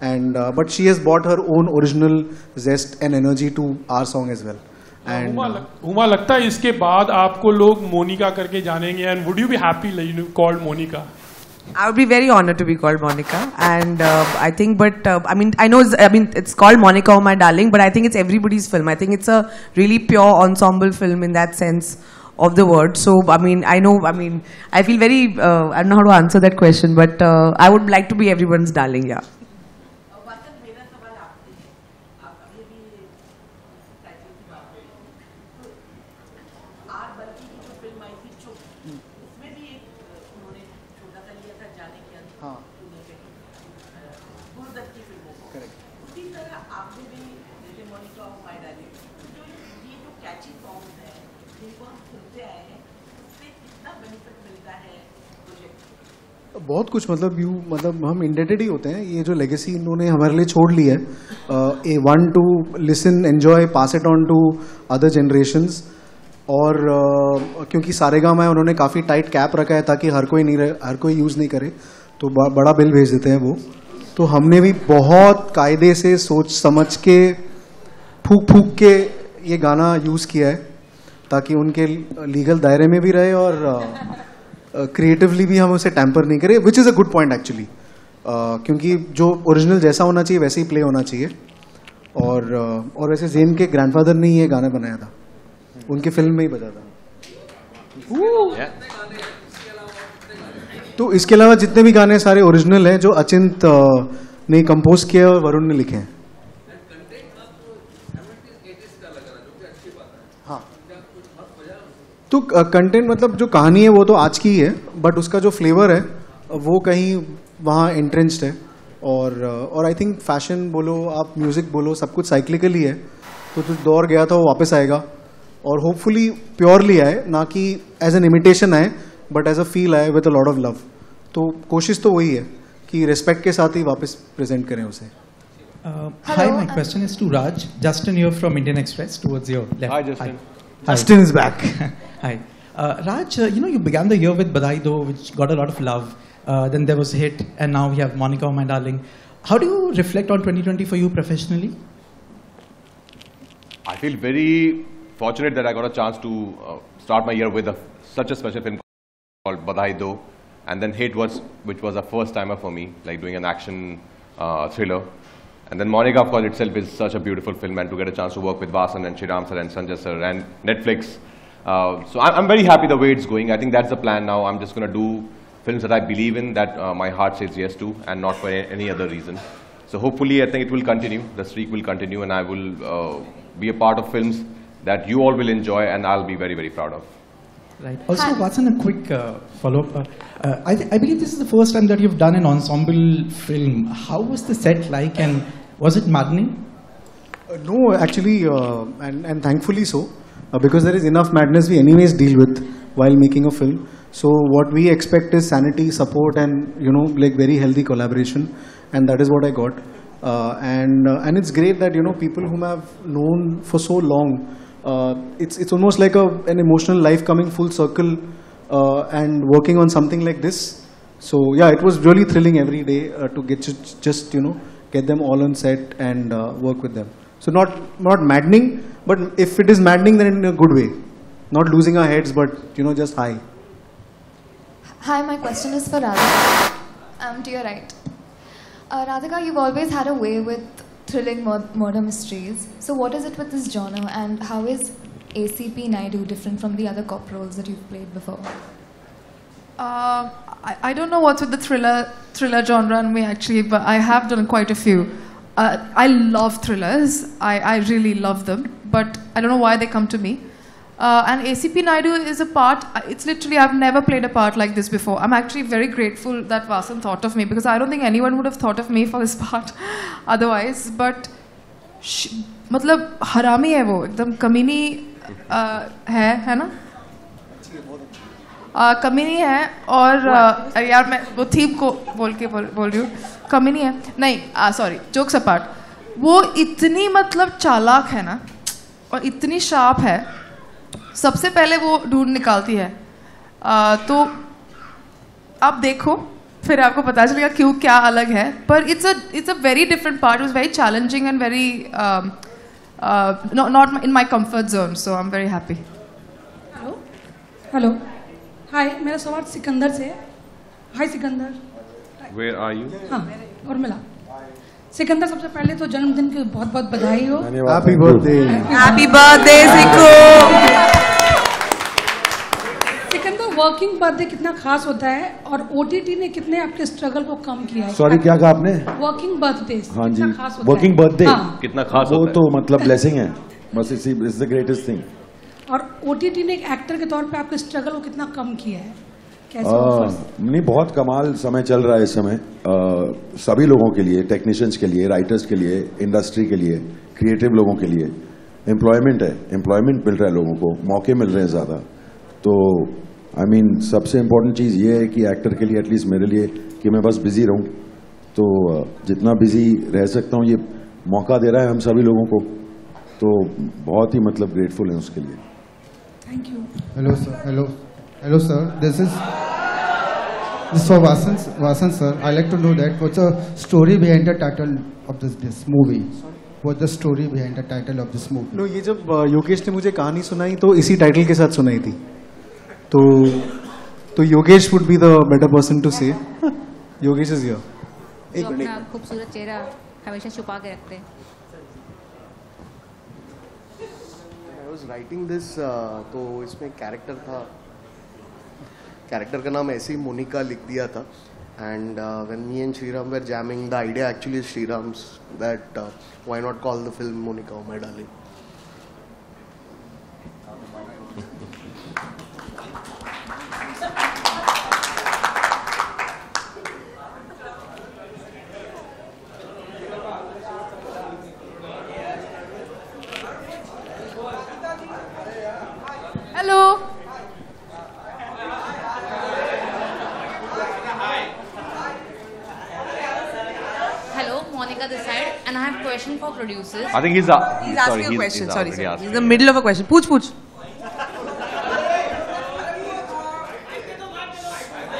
and but she has brought her own original zest and energy to our song as well. And Huma, लगता है इसके बाद आपको लोग मोनिका करके जानेंगे, and would you be happy called Monica? I would be very honored to be called Monica, and I think, but I mean, it's called Monica, Oh My Darling, but I think it's everybody's film. I think it's a really pure ensemble film in that sense of the word. So, I feel very, I don't know how to answer that question, but I would like to be everyone's darling, yeah. बहुत कुछ, मतलब हम indebted ही होते हैं. ये जो legacy इन्होंने हमारे लिए छोड़ ली है, a one to listen, enjoy, pass it on to other generations. और क्योंकि सारेगामा है, उन्होंने काफ़ी टाइट कैप रखा है ताकि हर कोई यूज़ नहीं करे, तो बड़ा बिल भेज देते हैं वो. तो हमने भी बहुत कायदे से सोच समझ के फूक के ये गाना यूज़ किया है ताकि उनके लीगल दायरे में भी रहे और क्रिएटिवली भी हम उसे टैम्पर नहीं करें, which is a good point actually, क्योंकि जो ओरिजिनल जैसा होना चाहिए वैसे ही प्ले होना चाहिए. और वैसे ज़ेन के ग्रैंडफादर ने ये गाना बनाया था, उनके फिल्म में ही बजा था. तो इसके अलावा जितने भी गाने सारे ओरिजिनल हैं, जो अचिंत ने कंपोज किए और वरुण ने लिखे हैं. तो कंटेंट, मतलब जो कहानी है वो तो आज की ही है, बट उसका जो फ्लेवर है वो कहीं वहाँ एंट्रेंस्ड है. और आई थिंक फैशन बोलो, आप म्यूज़िक बोलो, सब कुछ साइक्लिकली है. तो जो दौर गया था वो वापस आएगा, और होपफुली प्योरली आए, ना कि एज एन इमिटेशन आए, बट एज अ फील आए with a lot of love. तो कोशिश तो वही है कि रिस्पेक्ट के साथ ही वापस प्रेजेंट करें उसे. Hi, my question is to Raj. Justin here from Indian Express towards your left. Hi, Justin. Hi. Justin is back. Hi. Raj, you began the year with Badai Do, which got a lot of love. Then there was Hit, and now we have Monica, Oh My Darling. How do you reflect on 2020 for you professionally? I feel very fortunate that I got a chance to start my year with such a special film called Badai Do, and then Hit which was a first timer for me, like doing an action thriller. And then Monica, of course, itself is such a beautiful film, and to get a chance to work with Vasan and Shriram sir and Sanjay sir and Netflix. So I'm very happy the way it's going. I think that's the plan now. I'm just going to do films that I believe in, that my heart says yes to, and not for any other reason. So hopefully, I think it will continue. The streak will continue, and I will be a part of films that you all will enjoy, and I'll be very, very proud of. Right. Also, Vasan, a quick follow-up. I believe this is the first time that you've done an ensemble film. How was the set like, and was it maddening? No, actually, and thankfully so, because there is enough madness we anyways deal with while making a film. So what we expect is sanity, support, and like very healthy collaboration, and that is what I got. And it's great that people whom I've known for so long, it's almost like an emotional life coming full circle and working on something like this. So yeah, it was really thrilling every day to get them all on set and work with them. So not maddening, but if it is maddening, then in a good way, not losing our heads, but just high. Hi, my question is for Radhika. To your right. Radhika, you've always had a way with thrilling murder mysteries. So what is it with this genre, and how is ACP Naidu different from the other cop roles that you've played before? I don't know what's with the thriller genre in me actually, but I have done quite a few. I love thrillers. I really love them, but I don't know why they come to me. And ACP Naidu is a part, it's literally, I've never played a part like this before. I'm actually very grateful that Vasan thought of me, because I don't think anyone would have thought of me for this part otherwise. But, मतलब हरामी है वो, एकदम कमीनी है ना? कमीनी है, और यार मैं वो थीम को बोल रही हूँ, कमीनी है नहीं, सॉरी, जोक्स अपार्ट, वो इतनी मतलब चालाक है ना, और इतनी शार्प है, सबसे पहले वो ढूंढ निकालती है. तो आप देखो, फिर आपको पता चलेगा क्यों क्या अलग है. पर it's a very different part. It was very challenging and very not in my comfort zone. So I'm very happy. Hello hi, मेरा सवाल सिकंदर से है. हाय सिकंदर. Where are you? हाँ, और मिला. सिकंदर, सबसे पहले तो जन्मदिन की बहुत बहुत बधाई हो. Happy birthday. Happy birthday सिको. Sikandar, working birthday कितना खास होता है और OTT ने कितने आपके स्ट्रगल को कम किया है? सॉरी, क्या कहा आपने? Working birthday. हाँ जी, खास होता वर्किंग बर्थडे कितना खास वो होता है? तो मतलब ब्लेसिंग है बस. It's the greatest thing. और OTT ने एक एक्टर के तौर पे आपके स्ट्रगल को कितना कम किया है? कैसे ऑफर्स? नहीं, बहुत कमाल समय चल रहा है इस समय सभी लोगों के लिए, टेक्नीशियंस के लिए, राइटर्स के लिए, इंडस्ट्री के लिए, क्रिएटिव लोगों के लिए. एम्प्लॉयमेंट है, एम्प्लॉयमेंट मिल रहा है लोगों को, मौके मिल रहे हैं ज़्यादा. तो आई मीन सबसे इम्पोर्टेंट चीज़ ये है कि एक्टर के लिए, एटलीस्ट मेरे लिए, कि मैं बस बिजी रहूं. तो जितना बिजी रह सकता हूं, ये मौका दे रहा है हम सभी लोगों को, तो बहुत ही मतलब ग्रेटफुल है उसके लिए. Thank you. Hello sir, this is for Vasan sir. I like to know that what's the story behind the title of this movie? What's the story behind the title of this movie? No, ये जब योगेश ने मुझे कहानी सुनाई तो इसी title के साथ सुनाई थी. तो Yogesh would be the better person to say. Yogesh is here. एक मिनट. अपना खूबसूरत चेहरा हमेशा छुपा के रखते हैं. I was writing this, तो इसमें कैरेक्टर था, कैरेक्टर का नाम ऐसे ही मोनिका लिख दिया था. And when me and Sriram were jamming, the idea actually Sriram's that why not call the film Monica oh my darling. Hello. Hello, Monica this side, and I have a question for producers. I think he's asking a question. Sorry. He's in the middle of a question. पूछ.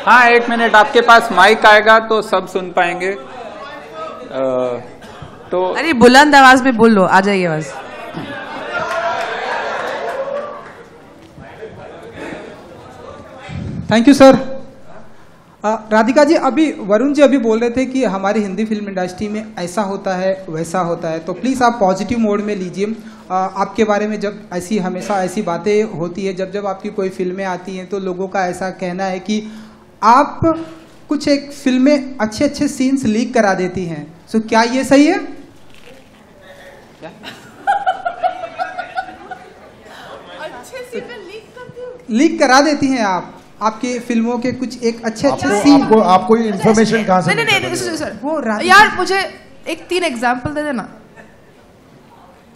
हाँ, एक minute, आपके पास mic आएगा तो सब सुन पाएंगे. तो अरे बुलंद आवाज में बोल लो, आ जाइए आवाज. Thank you sir. Radhika ji, अभी वरुण जी अभी बोल रहे थे कि हमारी हिंदी फिल्म इंडस्ट्री में ऐसा होता है वैसा होता है, तो प्लीज़ आप पॉजिटिव मोड में लीजिए. आपके बारे में जब हमेशा ऐसी बातें होती है, जब आपकी कोई फिल्में आती हैं तो लोगों का ऐसा कहना है कि आप कुछ एक फिल्म में अच्छे सीन्स लीक करा देती हैं. सो क्या ये सही है? लीक करा देती हैं आप आपके फिल्मों के कुछ एक अच्छे सीन. आपको ये इन्फॉर्मेशन कहाँ से? नहीं सर, वो यार मुझे एक 3 एग्जांपल दे देना.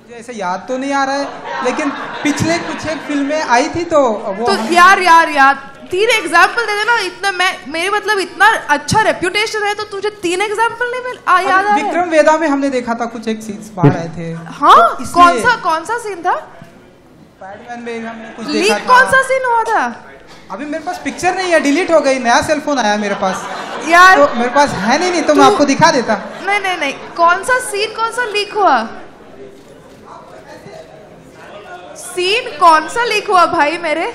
मुझे ऐसे याद तो नहीं आ रहा है, लेकिन पिछले कुछ एक फिल्में आई थी तो वो तो यार 3 एग्जांपल दे देना. इतना मेरे मतलब इतना अच्छा रेप्यूटेशन है तो तुझे 3 एग्जांपल नहीं याद आ. विक्रम वेदा में हमने देखा था कुछ एक सीन्स बाहर आए थे. हाँ, कौन सा सीन था? बैटमैन में हमने कुछ लीक देखा था. कौन सा सीन हुआ था? अभी मेरे पास पिक्चर नहीं है, डिलीट हो गई. नया सेलफोन आया मेरे पास यार, तो मेरे पास है नहीं तो मैं आपको दिखा देता. नहीं, कौन सा सीन, कौन सा लीक हुआ सीन, कौन सा लीक हुआ भाई मेरे?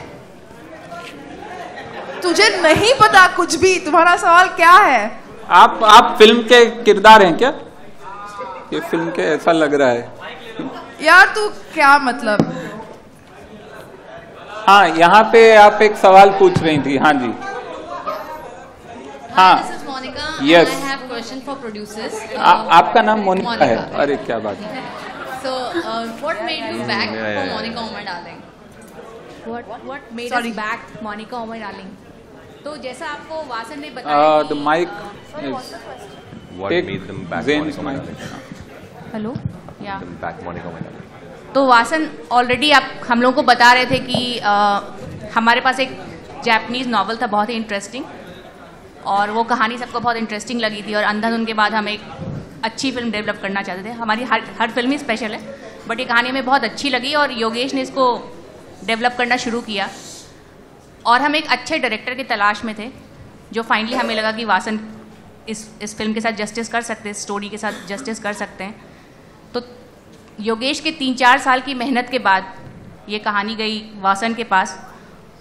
तुझे नहीं पता कुछ भी? तुम्हारा सवाल क्या है? आप फिल्म के किरदार हैं क्या? ये फिल्म के ऐसा लग रहा है. यार तू क्या मतलब? हाँ, यहाँ पे आप एक सवाल पूछ रही थी. हाँ जी. हाँ. This is Monica. Yes. I have question for producers. आपका नाम मोनिका है? अरे क्या बात है. So, what made you back for Monica, oh my darling? What made us back Monica, oh my darling? तो जैसा आपको वासन ने बताया. The mic is. What made them back Monica, oh my darling? Hello. Yeah. Them back Monica, oh my darling. तो Vasan already आप हम लोगों को बता रहे थे कि हमारे पास एक जापानीज नॉवल था बहुत ही इंटरेस्टिंग, और वो कहानी सबको बहुत इंटरेस्टिंग लगी थी, और अंधाधुन के बाद हम एक अच्छी फिल्म डेवलप करना चाहते थे. हमारी हर फिल्म ही स्पेशल है, बट ये कहानी हमें बहुत अच्छी लगी और योगेश ने इसको डेवलप करना शुरू किया, और हम एक अच्छे डायरेक्टर की तलाश में थे. जो फाइनली हमें लगा कि वासन इस फिल्म के साथ जस्टिस कर सकते हैं, स्टोरी के साथ जस्टिस कर सकते हैं। तो योगेश के 3-4 साल की मेहनत के बाद ये कहानी गई वासन के पास,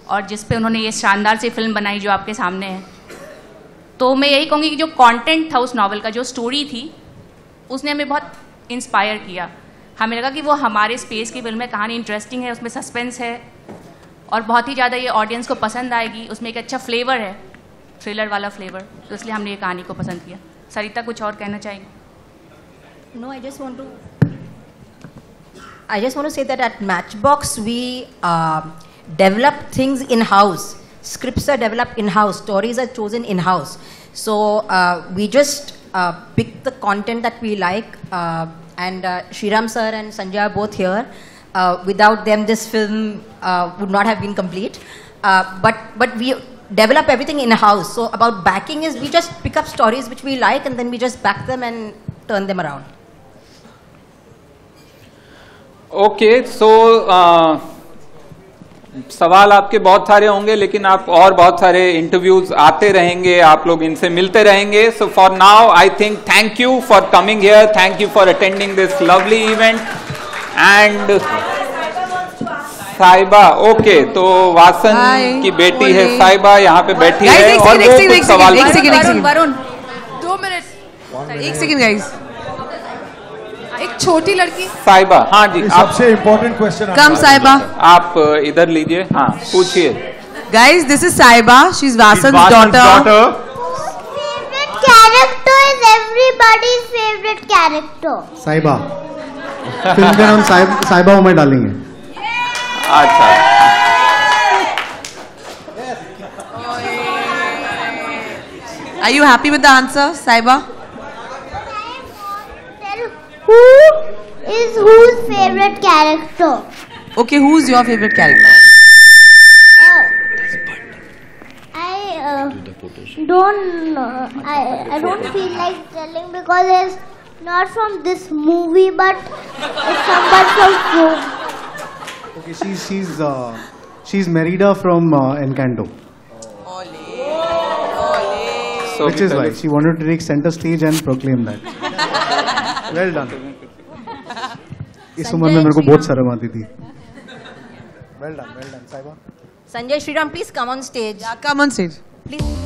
और जिस पे उन्होंने ये शानदार सी फिल्म बनाई जो आपके सामने है। तो मैं यही कहूँगी कि जो कंटेंट था उस नॉवल का, जो स्टोरी थी, उसने हमें बहुत इंस्पायर किया। हमें लगा कि वो हमारे स्पेस की फिल्म है, कहानी इंटरेस्टिंग है, उसमें सस्पेंस है और बहुत ही ज़्यादा ये ऑडियंस को पसंद आएगी। उसमें एक अच्छा फ्लेवर है, थ्रिलर वाला फ्लेवर, तो इसलिए हमने ये कहानी को पसंद किया। सरिता कुछ और कहना चाहेंगे? No, I just want to say that at Matchbox we develop things in-house. Scripts are developed in-house. Stories are chosen in-house. So we just pick the content that we like. And Sriram sir and Sanjay are both here. Without them, this film would not have been complete. But we develop everything in-house. So about backing is we just pick up stories which we like and then we just back them and turn them around. Okay, so सवाल आपके बहुत सारे होंगे, लेकिन आप और बहुत सारे इंटरव्यूज आते रहेंगे, आप लोग इनसे मिलते रहेंगे। So for now I think thank you for coming here, thank you for attending this lovely event. And साहिबा, ओके, तो वासन की बेटी है साहिबा, यहाँ पे बैठी है और वो कुछ सवाल। वरुण 2 मिनट, एक सेकंड गाइस, एक छोटी लड़की साहिबा। हाँ जी, सबसे इम्पोर्टेंट क्वेश्चन। कम साहिबा, आप इधर लीजिए, हाँ पूछिए। Guys, this is Sahiba, she is Vasan's daughter. Favorite character is everybody's favorite character. Sahiba, film का नाम साहिबा उमर डालेंगे। अच्छा, Are you happy with the answer, Sahiba? Who is whose favorite character? Okay, who's your favorite character? I don't feel like telling because it's not from this movie, but it's someone from home. Okay, she's Merida from Encanto. So which is why she wanted to take center stage and proclaim that. Well done. इस उम्र में मेरे को बहुत शर्म आती थी। Well done, Sahiba. Sanjay, Sriram, please come on stage. Yeah, come on stage. Please.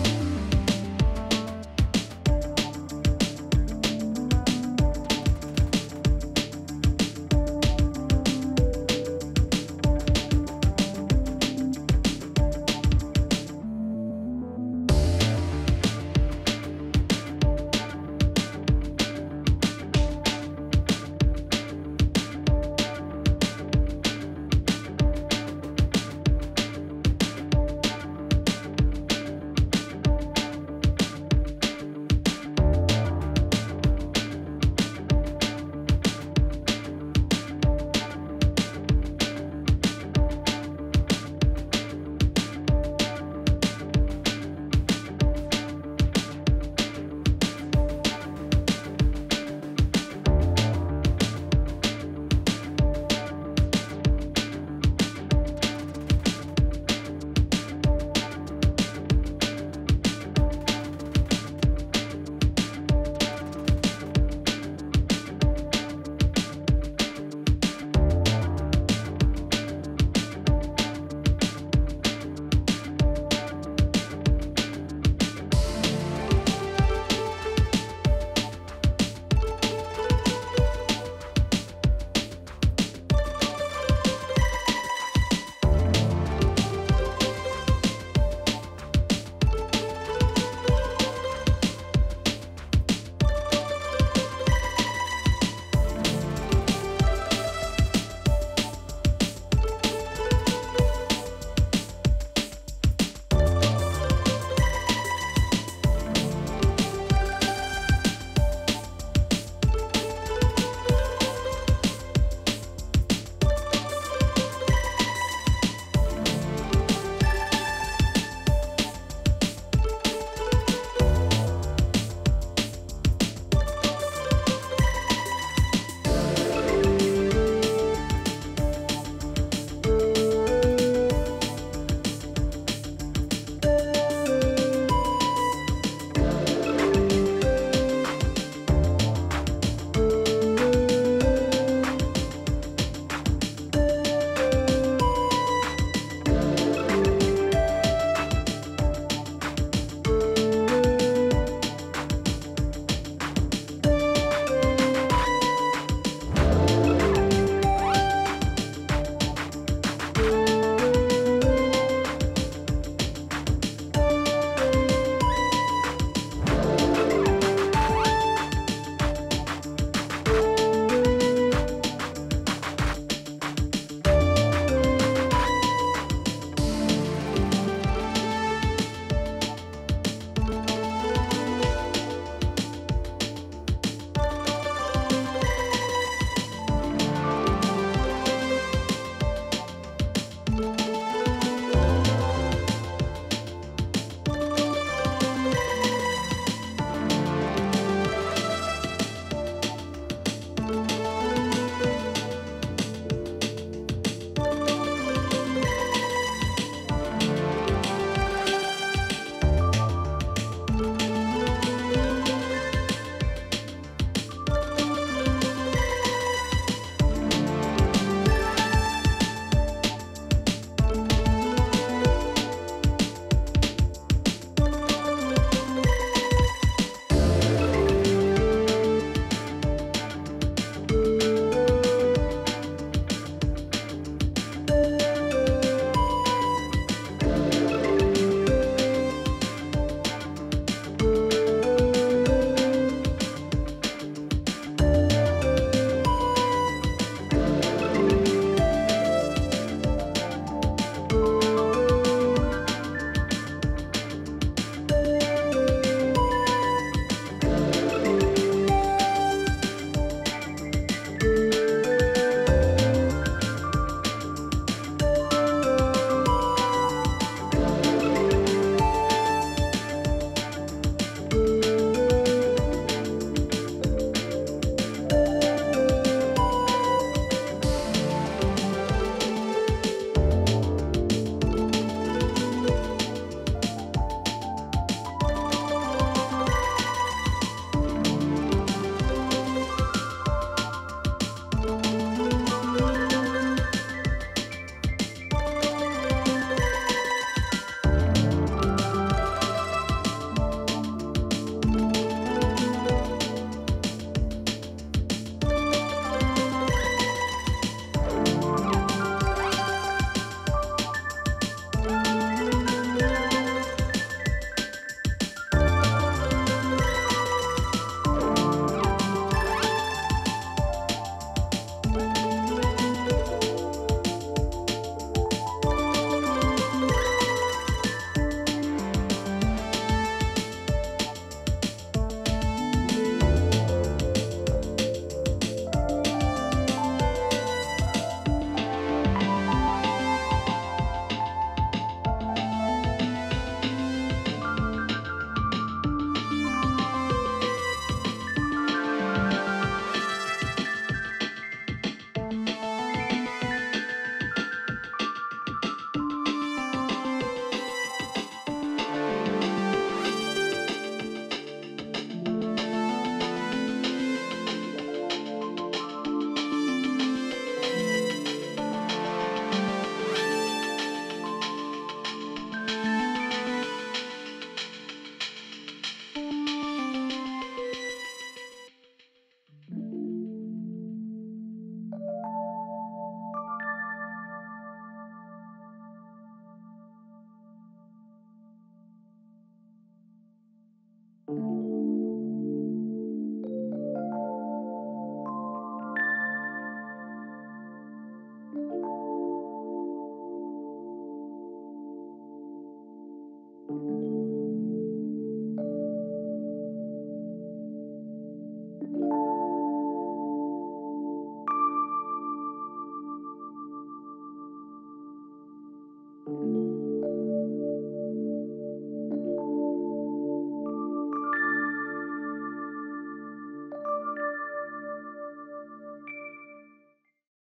you.